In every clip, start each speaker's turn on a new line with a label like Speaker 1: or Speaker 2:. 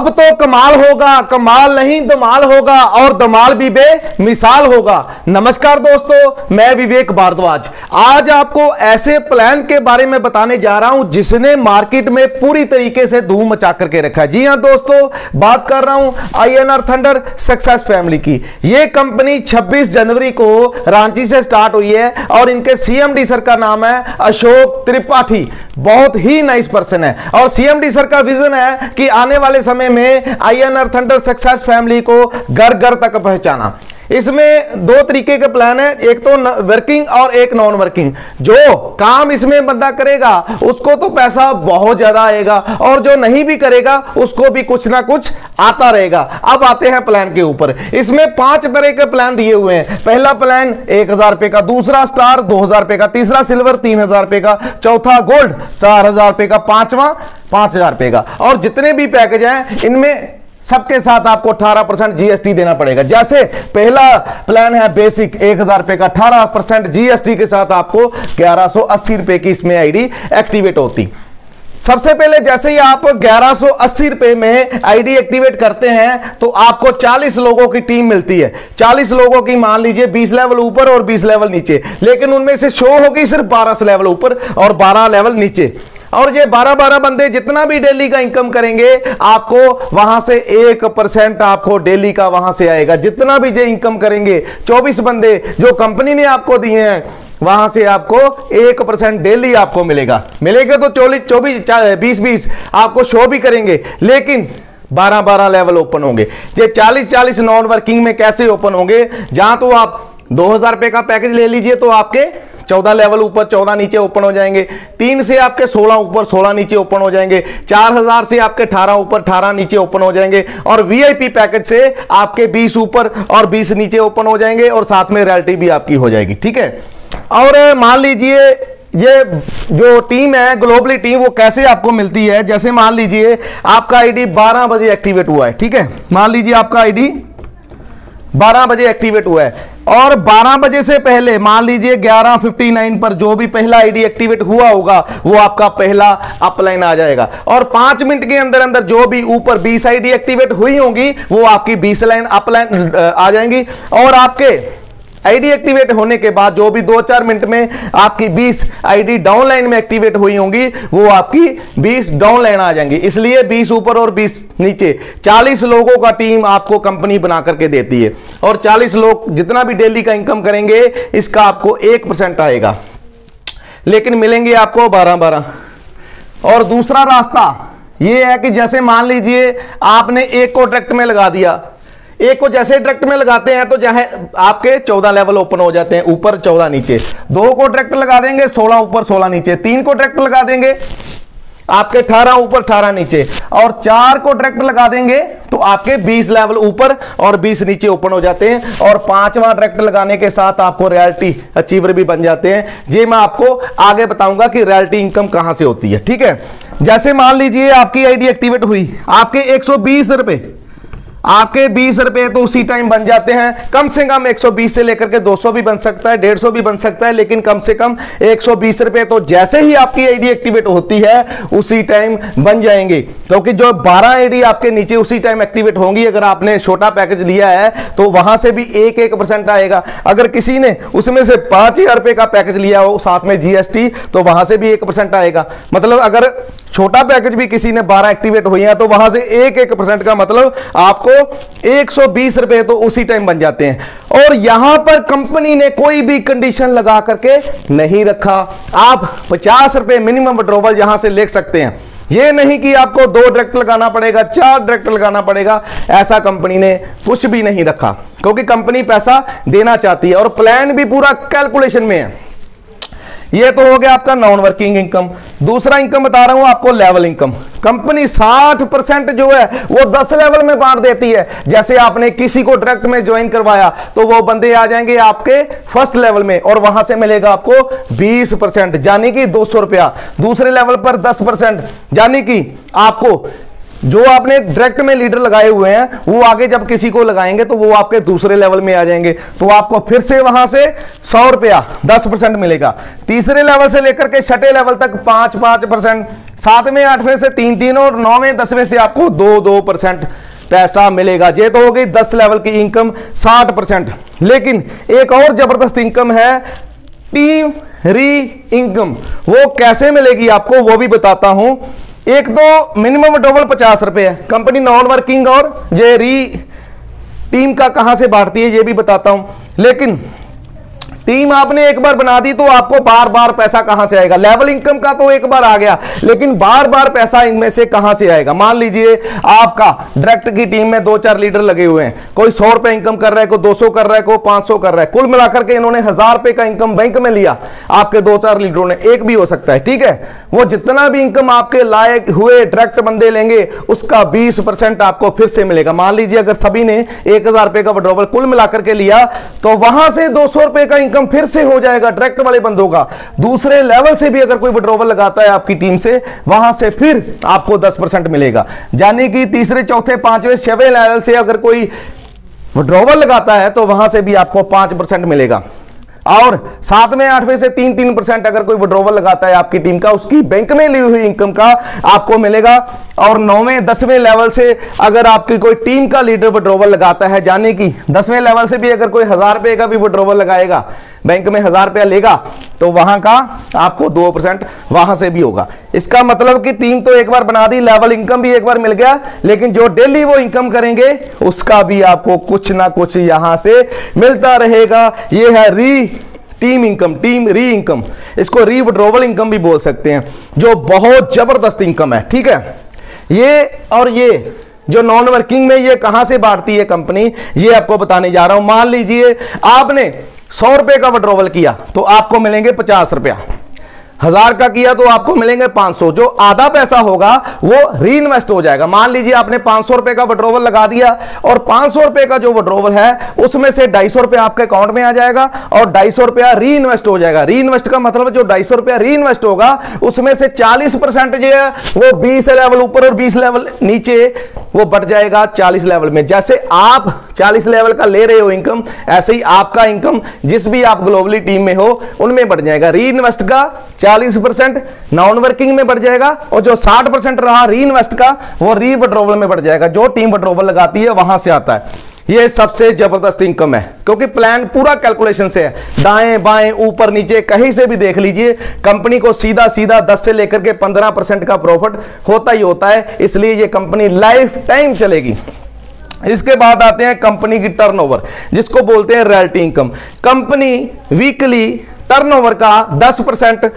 Speaker 1: अब तो कमाल होगा, कमाल नहीं धमाल होगा और धमाल भी बेमिसाल होगा। नमस्कार दोस्तों, मैं विवेक भारद्वाज आज आपको ऐसे प्लान के बारे में बताने जा रहा हूं जिसने मार्केट में पूरी तरीके से धूम मचा करके रखा है। जी हां दोस्तों, बात कर रहा हूं INR थंडर सक्सेस फैमिली की। यह कंपनी 26 जनवरी को रांची से स्टार्ट हुई है और इनके CMD सर का नाम है अशोक त्रिपाठी। बहुत ही नाइस पर्सन है और CMD सर का विजन है कि आने वाले समय में INR थंडर सक्सेस फैमिली को घर घर तक पहुंचाना। इसमें दो तरीके के प्लान है, एक तो वर्किंग और एक नॉन वर्किंग। जो काम इसमें बंदा करेगा उसको तो पैसा बहुत ज्यादा आएगा और जो नहीं भी करेगा उसको भी कुछ ना कुछ आता रहेगा। अब आते हैं प्लान के ऊपर। इसमें 5 तरह के प्लान दिए हुए हैं। पहला प्लान 1000 रुपए का, दूसरा स्टार 2000 रुपए का, तीसरा सिल्वर 3000 रुपए का, चौथा गोल्ड 4000 रुपए का, पांचवा 5000 रुपए का। और जितने भी पैकेज हैं इनमें सबके साथ आपको 18% GST देना पड़ेगा। जैसे पहला प्लान है बेसिक 1000 रुपए का, 18% GST के साथ आपको 1180 रुपए की इसमें आईडी एक्टिवेट होती। सबसे पहले जैसे ही आप 1180 रुपए में आईडी एक्टिवेट करते हैं तो आपको 40 लोगों की टीम मिलती है। 40 लोगों की मान लीजिए 20 लेवल ऊपर और 20 लेवल नीचे, लेकिन उनमें से शो होगी सिर्फ 12 लेवल ऊपर और 12 लेवल नीचे। और ये 12 बंदे जितना भी डेली का इनकम करेंगे आपको वहां से 1% आपको डेली का वहां से आएगा। जितना भी ये इनकम करेंगे 24 बंदे जो कंपनी ने आपको दिए हैं वहां से आपको 1% डेली आपको मिलेगा। तो 20 आपको शो भी करेंगे, लेकिन 12 लेवल ओपन होंगे। ये 40 नॉन वर्किंग में कैसे ओपन होंगे? जहां तो आप 2000 रुपए का पैकेज ले लीजिए तो आपके 14 लेवल ऊपर 14 नीचे ओपन हो जाएंगे। 3 से आपके 16 ऊपर 16 नीचे ओपन हो जाएंगे। 4000 से आपके 18 ऊपर 18 नीचे ओपन हो जाएंगे। और VIP पैकेज से आपके 20 ऊपर और 20 नीचे ओपन हो जाएंगे और साथ में रॉयल्टी भी आपकी हो जाएगी। ठीक है। और मान लीजिए ये जो टीम है ग्लोबली टीम वो कैसे आपको मिलती है? जैसे मान लीजिए आपका आईडी 12 बजे एक्टिवेट हुआ है। ठीक है, मान लीजिए आपका आईडी 12 बजे एक्टिवेट हुआ है और 12 बजे से पहले मान लीजिए 11:59 पर जो भी पहला आईडी एक्टिवेट हुआ होगा वो आपका पहला अपलाइन आ जाएगा। और 5 मिनट के अंदर अंदर जो भी ऊपर 20 आईडी एक्टिवेट हुई होंगी वो आपकी 20 लाइन अपलाइन आ जाएंगी। और आपके आईडी एक्टिवेट होने के बाद जो भी 2-4 मिनट में आपकी 20 आईडी डाउन लाइन में एक्टिवेट हुई होंगी वो आपकी 20 डाउन लाइन आ जाएंगी। इसलिए 20 ऊपर और 20 नीचे 40 लोगों का टीम आपको कंपनी बना करके देती है। और 40 लोग जितना भी डेली का इनकम करेंगे इसका आपको 1% आएगा, लेकिन मिलेंगे आपको 12। और दूसरा रास्ता यह है कि जैसे मान लीजिए आपने एक को डायरेक्ट में लगा दिया। एक को जैसे डायरेक्ट में लगाते हैं तो जहां आपके 14 लेवल ओपन हो जाते हैं, ऊपर 14 नीचे। 2 को डायरेक्ट लगा देंगे 16 ऊपर 16 नीचे। 3 को डायरेक्ट लगा देंगे आपके 18 ऊपर 18 नीचे। और 4 को डायरेक्ट लगा देंगे तो आपके 20 लेवल ऊपर और 20 नीचे ओपन हो जाते हैं। और 5वां डायरेक्ट लगाने के साथ आपको रॉयल्टी अचीवर भी बन जाते हैं। ये मैं आपको आगे बताऊंगा कि रॉयल्टी इनकम कहां से होती है। ठीक है, जैसे मान लीजिए आपकी आईडी एक्टिवेट हुई, आपके 120 रुपए, आपके 20 रुपए तो उसी टाइम बन जाते हैं। कम से कम 120 से लेकर के 200 भी बन सकता है, 150 भी बन सकता है, लेकिन कम से कम 120 रुपए तो जैसे ही आपकी आईडी एक्टिवेट होती है उसी टाइम बन जाएंगे। क्योंकि जो 12 आईडी आपके नीचे उसी टाइम एक्टिवेट होंगी। अगर आपने छोटा पैकेज लिया है तो वहां से भी 1% आएगा। अगर किसी ने उसमें से 5000 रुपए का पैकेज लिया हो साथ में GST तो वहां से भी 1% आएगा। मतलब अगर छोटा पैकेज भी किसी ने 12 एक्टिवेट हुई है तो वहां से 1% का मतलब आपको 120 रुपए तो उसी टाइम बन जाते हैं। और यहां पर कंपनी ने कोई भी कंडीशन लगा करके नहीं रखा। आप 50 रुपए मिनिमम विड्रॉवल यहां से ले सकते हैं। ये नहीं कि आपको 2 डायरेक्ट लगाना पड़ेगा, 4 डायरेक्ट लगाना पड़ेगा, ऐसा कंपनी ने कुछ भी नहीं रखा। क्योंकि कंपनी पैसा देना चाहती है और प्लान भी पूरा कैलकुलेशन में है। ये तो हो गया आपका नॉन वर्किंग इनकम। दूसरा इनकम बता रहा हूं आपको लेवल इनकम। कंपनी 60% जो है वो 10 लेवल में बांट देती है। जैसे आपने किसी को डायरेक्ट में ज्वाइन करवाया तो वो बंदे आ जाएंगे आपके फर्स्ट लेवल में और वहां से मिलेगा आपको 20% यानी कि 200 रुपया। दूसरे लेवल पर 10% यानी कि आपको जो आपने डायरेक्ट में लीडर लगाए हुए हैं वो आगे जब किसी को लगाएंगे तो वो आपके दूसरे लेवल में आ जाएंगे, तो आपको फिर से वहां से 100 रुपया 10% मिलेगा। तीसरे लेवल से लेकर के छठे लेवल तक 5-5%, 7वें 8वें से 3-3 और 9वें 10वें से आपको 2-2% पैसा मिलेगा। ये तो हो गई 10 लेवल की इनकम 60%। लेकिन एक और जबरदस्त इनकम है टीम री इनकम। वो कैसे मिलेगी आपको वो भी बताता हूं। एक तो मिनिमम विड्रॉवल 50 रुपए है, कंपनी नॉन वर्किंग और ये री टीम का कहां से बांटती है ये भी बताता हूं। लेकिन टीम आपने एक बार बना दी तो आपको बार बार पैसा कहां से आएगा। लेवल इनकम का तो एक बार आ गया, लेकिन बार बार पैसा इनमें से कहां से आएगा। मान लीजिए आपका डायरेक्ट की टीम में 2-4 लीडर लगे हुए हैं, कोई 100 रुपए इनकम कर रहा है, कोई 200 कर रहा है, कोई 500 कर रहा है, कुल मिलाकर के इन्होंने 1000 रुपए का इनकम बैंक में लिया। आपके 2-4 लीडरों ने, एक भी हो सकता है, ठीक है। वो जितना भी इनकम आपके लायक हुए डायरेक्ट बंदे लेंगे उसका 20% आपको फिर से मिलेगा। मान लीजिए अगर सभी ने 1000 रुपए का विड्रॉवल कुल मिलाकर के लिया तो वहां से 200 रुपए का इनकम फिर से हो जाएगा डायरेक्ट वाले बंदों का। दूसरे लेवल से भी अगर कोई विड्रॉवल लगाता है आपकी टीम से, वहां से फिर आपको 10% मिलेगा। यानी कि तीसरे चौथे पांचवें 6वें लेवल से अगर कोई विड्रॉवल लगाता है तो वहां से भी आपको 5% मिलेगा। और 7वें 8वें से 3-3% अगर कोई विड्रॉवल लगाता है आपकी टीम का, उसकी बैंक में ली हुई इनकम का आपको मिलेगा। और 9वें 10वें लेवल से अगर आपकी कोई टीम का लीडर विड्रॉवल लगाता है, यानी कि 10वें लेवल से भी अगर कोई 1000 रुपए का भी विड्रॉवल लगाएगा, बैंक में 1000 रुपया लेगा, तो वहां का आपको 2% वहां से भी होगा। इसका मतलब कि टीम तो एक बार बना दी, लेवल इनकम भी एक बार मिल गया, लेकिन जो डेली वो इनकम करेंगे उसका भी आपको कुछ ना कुछ यहां से मिलता रहेगा। ये है री टीम इनकम, टीम री इनकम, इसको री विड्रॉवल इनकम भी बोल सकते हैं, जो बहुत जबरदस्त इनकम है, ठीक है। ये और ये जो नॉन वर्किंग में ये कहां से बांटती है कंपनी, ये आपको बताने जा रहा हूं। मान लीजिए आपने 100 रुपए का विड्रॉवल किया तो आपको मिलेंगे 50 रुपया, 1000 का किया तो आपको मिलेंगे 500। जो आधा पैसा होगा वो री इन्वेस्ट हो जाएगा। मान लीजिए आपने 500 रुपए का विड्रॉवल लगा दिया और 500 रुपए का जो विड्रॉवल है उसमें से 250 रुपया आपके अकाउंट में आ जाएगा और 250 रुपया री इन्वेस्ट हो जाएगा। री इन्वेस्ट का मतलब जो 250 रुपया री इन्वेस्ट होगा उसमें से 40% जो है वो 20 लेवल ऊपर और 20 लेवल नीचे वो बढ़ जाएगा 40 लेवल में। जैसे आप 40 लेवल का ले रहे हो इनकम, ऐसे ही आपका इनकम जिस भी आप ग्लोबली टीम में हो उनमें बढ़ जाएगा। री इन्वेस्ट का 40% नॉन वर्किंग में बढ़ जाएगा और जो 60% रहा री इन्वेस्ट का वो री विड्रॉवल में बढ़ जाएगा। जो टीम विड्रॉवल लगाती है वहां से आता है। ये सबसे जबरदस्त इनकम है क्योंकि प्लान पूरा कैलकुलेशन से है, दाएं बाएं ऊपर नीचे कहीं से भी देख लीजिए, कंपनी को सीधा सीधा 10 से लेकर के 15% का प्रॉफिट होता ही होता है, इसलिए ये कंपनी लाइफ टाइम चलेगी। इसके बाद आते हैं कंपनी की टर्नओवर, जिसको बोलते हैं royalty income. Company weekly turnover का 10%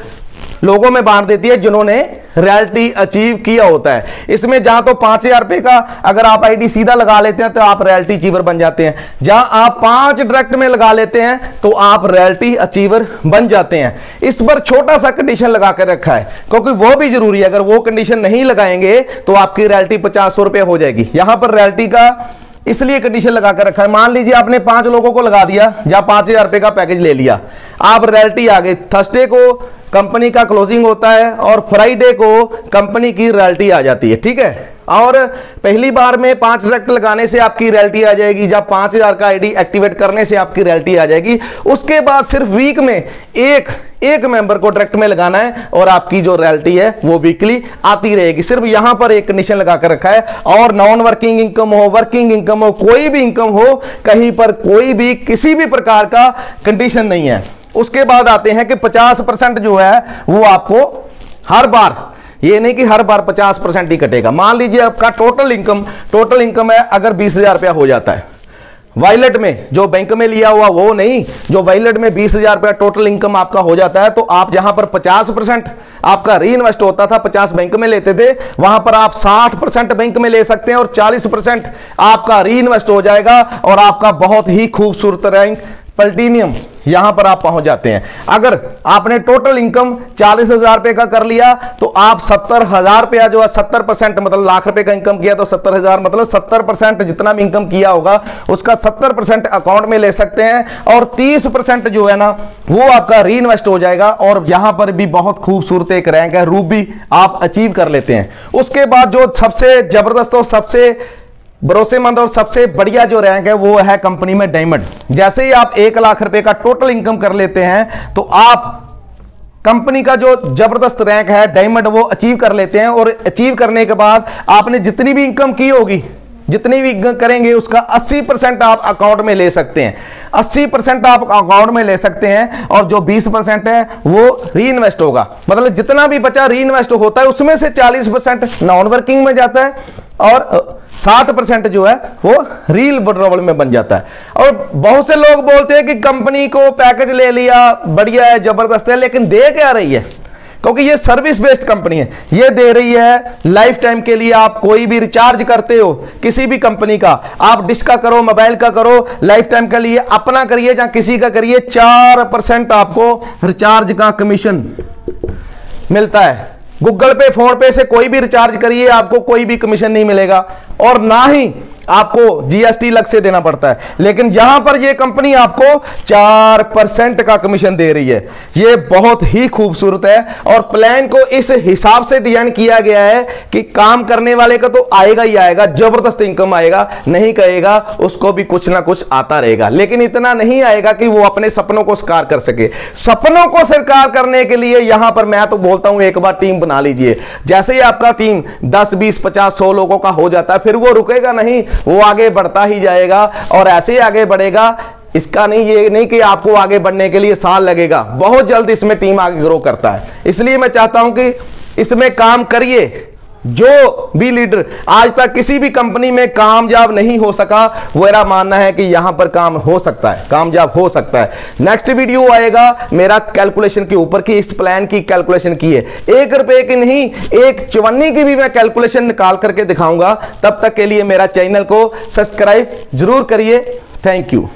Speaker 1: लोगों में बांट देती है जिन्होंने रॉयल्टी अचीव किया होता है। इसमें जहां तो 5000 रुपए का अगर आप आईडी सीधा लगा लेते हैं तो आप रॉयल्टी अचीवर बन जाते हैं, जहां आप 5 डायरेक्ट में लगा लेते हैं तो आप रॉयल्टी अचीवर बन जाते हैं। इस पर छोटा सा कंडीशन लगा कर रखा है क्योंकि वो भी जरूरी है, अगर वो कंडीशन नहीं लगाएंगे तो आपकी रॉयल्टी 500 रुपए हो जाएगी। यहां पर रॉयल्टी का इसलिए कंडीशन लगा कर रखा है, मान लीजिए आपने 5 लोगों को लगा दिया, जहां 5000 रुपए का पैकेज ले लिया, आप रॉयल्टी आ गई। थर्सडे को कंपनी का क्लोजिंग होता है और फ्राइडे को कंपनी की रॉयल्टी आ जाती है, ठीक है। और पहली बार में 5 डायरेक्ट लगाने से आपकी रॉयल्टी आ जाएगी, जब 5000 का आईडी एक्टिवेट करने से आपकी रॉयल्टी आ जाएगी। उसके बाद सिर्फ वीक में एक मेंबर को डायरेक्ट में लगाना है और आपकी जो रॉयल्टी है वो वीकली आती रहेगी। सिर्फ यहां पर एक कंडीशन लगा कर रखा है, और नॉन वर्किंग इनकम हो, वर्किंग इनकम हो, कोई भी इनकम हो, कहीं पर कोई भी किसी भी प्रकार का कंडीशन नहीं है। उसके बाद आते हैं कि 50% जो है वो आपको हर बार, ये नहीं कि हर बार 50% ही कटेगा। मान लीजिए आपका टोटल इनकम है अगर 20,000 रुपया हो जाता है, वायलेट में जो बैंक में लिया हुआ वो नहीं, जो वायलेट में 20,000 रुपया टोटल इनकम आपका हो जाता है, तो आप जहां पर 50% आपका री इन्वेस्ट होता था, 50 बैंक में लेते थे, वहां पर आप 60% बैंक में ले सकते हैं और 40% आपका री इन्वेस्ट हो जाएगा और आपका बहुत ही खूबसूरत रैंक प्लैटिनम यहां पर आप पहुंच जाते हैं। अगर आपने टोटल इनकम 40,000 रुपए का कर लिया तो आप 70,000 रुपया जो है 70% मतलब लाख रुपए का इनकम किया तो 70,000 मतलब 70% जितना भी इनकम किया होगा उसका 70% अकाउंट में ले सकते हैं और 30% जो है ना वो आपका री इन्वेस्ट हो जाएगा। और यहां पर भी बहुत खूबसूरत एक रैंक है रूबी आप अचीव कर लेते हैं। उसके बाद जो सबसे जबरदस्त और सबसे भरोसेमंद और सबसे बढ़िया जो रैंक है वो है कंपनी में डायमंड। जैसे ही आप 1 लाख रुपए का टोटल इनकम कर लेते हैं तो आप कंपनी का जो जबरदस्त रैंक है डायमंड वो अचीव कर लेते हैं। और अचीव करने के बाद आपने जितनी भी इनकम की होगी, जितनी भी करेंगे उसका 80% आप अकाउंट में ले सकते हैं। 80% आप अकाउंट में ले सकते हैं और जो 20% है वो री इन्वेस्ट होगा। मतलब जितना भी बचा री इन्वेस्ट होता है उसमें से 40% नॉन वर्किंग में जाता है और 60% जो है वो रील विड्रॉवल में बन जाता है। और बहुत से लोग बोलते हैं कि कंपनी को पैकेज ले लिया, बढ़िया है, जबरदस्त है, लेकिन दे क्या रही है? क्योंकि ये सर्विस बेस्ड कंपनी है। ये दे रही है लाइफ टाइम के लिए। आप कोई भी रिचार्ज करते हो किसी भी कंपनी का, आप डिश का करो, मोबाइल का करो, लाइफ टाइम के लिए अपना करिए या किसी का करिए, 4% आपको रिचार्ज का कमीशन मिलता है। गूगल पे, फोन पे से कोई भी रिचार्ज करिए आपको कोई भी कमीशन नहीं मिलेगा और ना ही आपको जीएसटी अलग से देना पड़ता है। लेकिन यहां पर ये कंपनी आपको 4% का कमीशन दे रही है। ये बहुत ही खूबसूरत है और प्लान को इस हिसाब से डिजाइन किया गया है कि काम करने वाले का तो आएगा ही आएगा, जबरदस्त इनकम आएगा, नहीं कहेगा उसको भी कुछ ना कुछ आता रहेगा। लेकिन इतना नहीं आएगा कि वो अपने सपनों को साकार कर सके। सपनों को साकार करने के लिए यहां पर मैं तो बोलता हूं एक बार टीम बना लीजिए। जैसे ही आपका टीम 10, 20, 50, 100 लोगों का हो जाता है फिर वो रुकेगा नहीं, वो आगे बढ़ता ही जाएगा और ऐसे ही आगे बढ़ेगा। इसका नहीं, ये नहीं कि आपको आगे बढ़ने के लिए साल लगेगा, बहुत जल्द इसमें टीम आगे ग्रो करता है। इसलिए मैं चाहता हूं कि इसमें काम करिए। जो भी लीडर आज तक किसी भी कंपनी में कामयाब नहीं हो सका, मेरा मानना है कि यहां पर काम हो सकता है, कामयाब हो सकता है। नेक्स्ट वीडियो आएगा मेरा कैलकुलेशन के ऊपर कि इस प्लान की कैलकुलेशन की है, 1 रुपए की नहीं, 1 चवन्नी की भी मैं कैलकुलेशन निकाल करके दिखाऊंगा। तब तक के लिए मेरा चैनल को सब्सक्राइब जरूर करिए। Thank you.